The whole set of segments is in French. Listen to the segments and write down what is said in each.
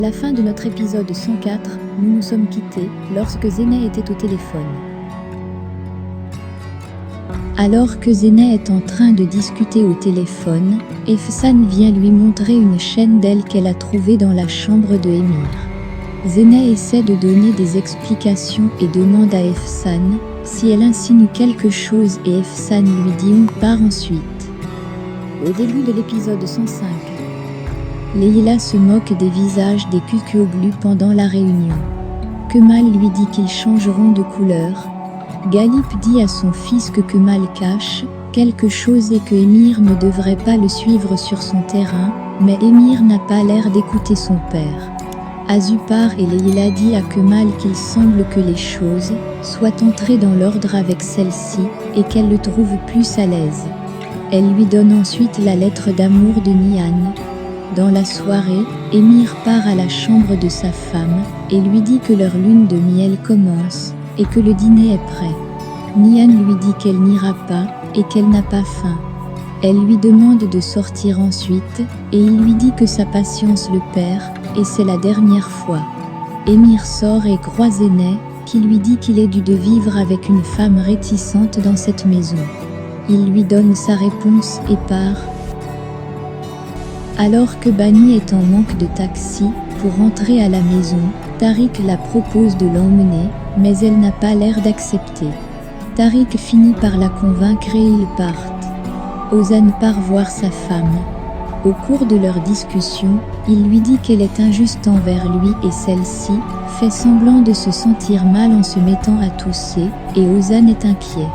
À la fin de notre épisode 104, nous nous sommes quittés lorsque Zeynep était au téléphone. Alors que Zeynep est en train de discuter au téléphone, Efsan vient lui montrer une chaîne d'elle qu'elle a trouvée dans la chambre de Emir. Zeynep essaie de donner des explications et demande à Efsan si elle insinue quelque chose et Efsan lui dit on part ensuite. Au début de l'épisode 105, Leila se moque des visages des Kukyoğlu pendant la réunion. Kemal lui dit qu'ils changeront de couleur. Galip dit à son fils que Kemal cache quelque chose et que Emir ne devrait pas le suivre sur son terrain, mais Emir n'a pas l'air d'écouter son père. Azu part et Leila dit à Kemal qu'il semble que les choses soient entrées dans l'ordre avec celle-ci et qu'elle le trouve plus à l'aise. Elle lui donne ensuite la lettre d'amour de Nihan. Dans la soirée, Emir part à la chambre de sa femme et lui dit que leur lune de miel commence et que le dîner est prêt. Nihan lui dit qu'elle n'ira pas et qu'elle n'a pas faim. Elle lui demande de sortir ensuite et il lui dit que sa patience le perd et c'est la dernière fois. Emir sort et croise Zeynep qui lui dit qu'il est dû de vivre avec une femme réticente dans cette maison. Il lui donne sa réponse et part. Alors que Bani est en manque de taxi pour rentrer à la maison, Tariq la propose de l'emmener, mais elle n'a pas l'air d'accepter. Tariq finit par la convaincre et ils partent. Ozan part voir sa femme. Au cours de leur discussion, il lui dit qu'elle est injuste envers lui et celle-ci fait semblant de se sentir mal en se mettant à tousser, et Ozan est inquiet.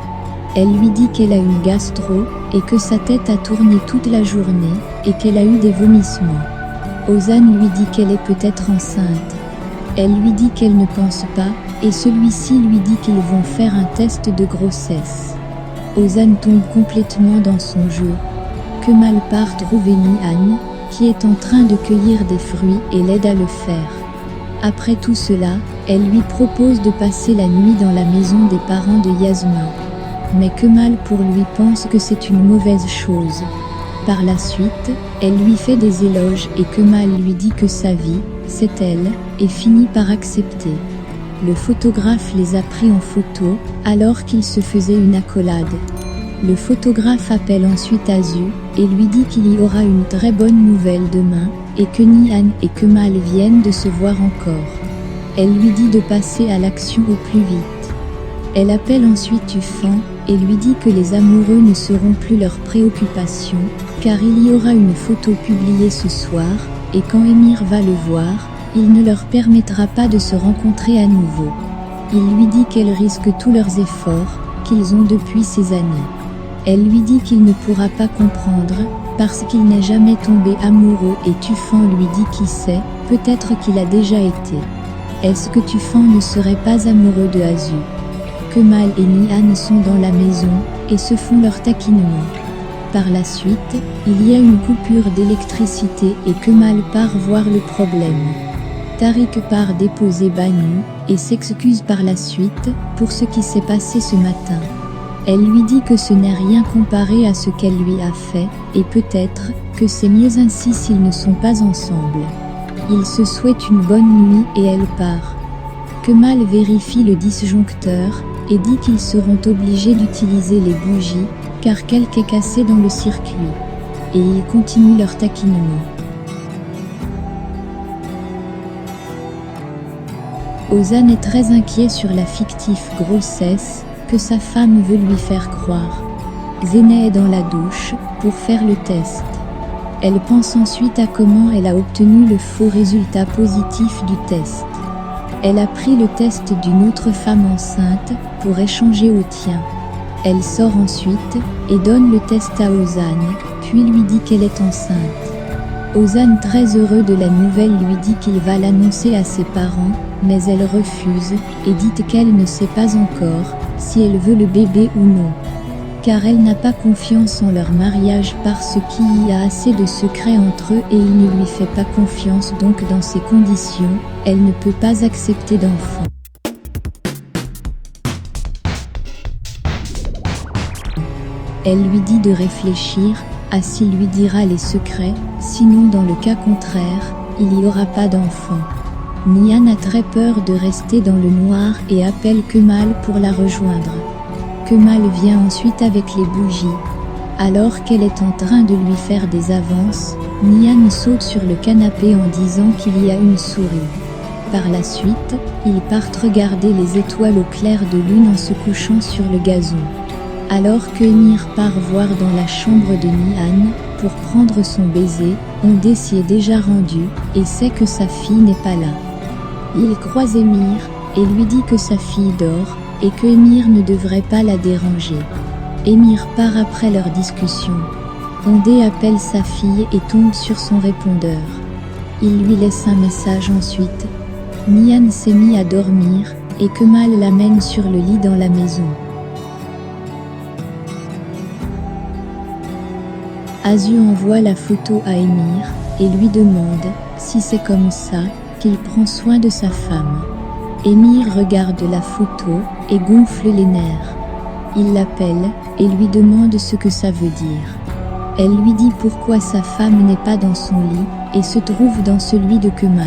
Elle lui dit qu'elle a une gastro et que sa tête a tourné toute la journée et qu'elle a eu des vomissements. Ozan lui dit qu'elle est peut-être enceinte. Elle lui dit qu'elle ne pense pas et celui-ci lui dit qu'ils vont faire un test de grossesse. Ozan tombe complètement dans son jeu. Kemal part trouver Nihan, qui est en train de cueillir des fruits et l'aide à le faire. Après tout cela, elle lui propose de passer la nuit dans la maison des parents de Yasmin. Mais Kemal pour lui pense que c'est une mauvaise chose. Par la suite, elle lui fait des éloges et Kemal lui dit que sa vie, c'est elle, et finit par accepter. Le photographe les a pris en photo, alors qu'ils se faisaient une accolade. Le photographe appelle ensuite Azu, et lui dit qu'il y aura une très bonne nouvelle demain, et que Nihan et Kemal viennent de se voir encore. Elle lui dit de passer à l'action au plus vite. Elle appelle ensuite Tufan, et lui dit que les amoureux ne seront plus leur préoccupation, car il y aura une photo publiée ce soir, et quand Emir va le voir, il ne leur permettra pas de se rencontrer à nouveau. Il lui dit qu'elle risque tous leurs efforts, qu'ils ont depuis ces années. Elle lui dit qu'il ne pourra pas comprendre, parce qu'il n'est jamais tombé amoureux et Tufan lui dit qui sait, peut-être qu'il a déjà été. Est-ce que Tufan ne serait pas amoureux de Azu? Kemal et Nihan sont dans la maison et se font leur taquinement. Par la suite, il y a une coupure d'électricité et Kemal part voir le problème. Tariq part déposer Banu et s'excuse par la suite pour ce qui s'est passé ce matin. Elle lui dit que ce n'est rien comparé à ce qu'elle lui a fait et peut-être que c'est mieux ainsi s'ils ne sont pas ensemble. Ils se souhaitent une bonne nuit et elle part. Kemal vérifie le disjoncteur et dit qu'ils seront obligés d'utiliser les bougies, car quelque est cassé dans le circuit. Et ils continuent leur taquinement. Ozan est très inquiet sur la fictive grossesse que sa femme veut lui faire croire. Zeynep est dans la douche pour faire le test. Elle pense ensuite à comment elle a obtenu le faux résultat positif du test. Elle a pris le test d'une autre femme enceinte pour échanger au tien. Elle sort ensuite et donne le test à Ozan, puis lui dit qu'elle est enceinte. Ozan, très heureux de la nouvelle, lui dit qu'il va l'annoncer à ses parents, mais elle refuse et dit qu'elle ne sait pas encore si elle veut le bébé ou non. Car elle n'a pas confiance en leur mariage parce qu'il y a assez de secrets entre eux et il ne lui fait pas confiance, donc dans ces conditions, elle ne peut pas accepter d'enfant. Elle lui dit de réfléchir à s'il lui dira les secrets, sinon dans le cas contraire, il n'y aura pas d'enfant. Nian a très peur de rester dans le noir et appelle Kemal pour la rejoindre. Kemal vient ensuite avec les bougies. Alors qu'elle est en train de lui faire des avances, Nian saute sur le canapé en disant qu'il y a une souris. Par la suite, ils partent regarder les étoiles au clair de lune en se couchant sur le gazon. Alors que Emir part voir dans la chambre de Nian pour prendre son baiser, Ondé s'y est déjà rendu et sait que sa fille n'est pas là. Il croise Emir et lui dit que sa fille dort et que Emir ne devrait pas la déranger. Emir part après leur discussion. Ondé appelle sa fille et tombe sur son répondeur. Il lui laisse un message ensuite. Nian s'est mis à dormir et Kemal l'amène sur le lit dans la maison. Azu envoie la photo à Emir et lui demande si c'est comme ça qu'il prend soin de sa femme. Emir regarde la photo et gonfle les nerfs. Il l'appelle et lui demande ce que ça veut dire. Elle lui dit pourquoi sa femme n'est pas dans son lit et se trouve dans celui de Kemal.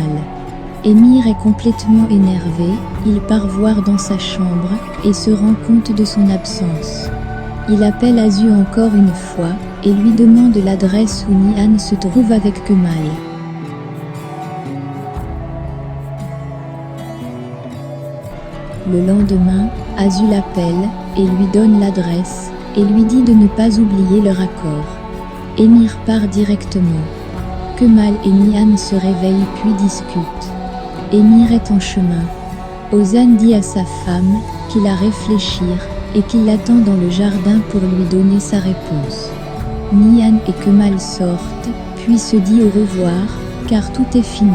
Emir est complètement énervé, il part voir dans sa chambre et se rend compte de son absence. Il appelle Azu encore une fois et lui demande l'adresse où Nian se trouve avec Kemal. Le lendemain, Azu l'appelle et lui donne l'adresse et lui dit de ne pas oublier leur accord. Emir part directement. Kemal et Nian se réveillent puis discutent. Emir est en chemin. Ozan dit à sa femme qu'il a réfléchir et qu'il l'attend dans le jardin pour lui donner sa réponse. Nian et Kemal sortent, puis se dit au revoir, car tout est fini.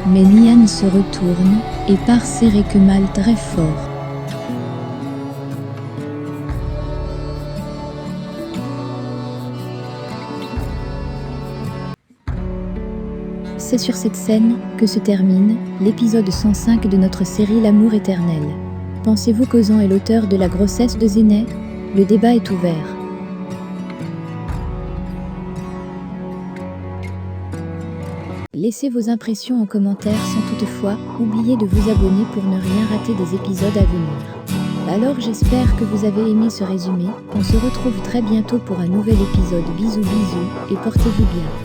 Mais Nian se retourne et part serrer Kemal très fort. C'est sur cette scène que se termine l'épisode 105 de notre série L'amour éternel. Pensez-vous qu'Ozan est l'auteur de la grossesse de Zeynep ? Le débat est ouvert. Laissez vos impressions en commentaire sans toutefois oublier de vous abonner pour ne rien rater des épisodes à venir. Alors j'espère que vous avez aimé ce résumé. On se retrouve très bientôt pour un nouvel épisode. Bisous bisous et portez-vous bien.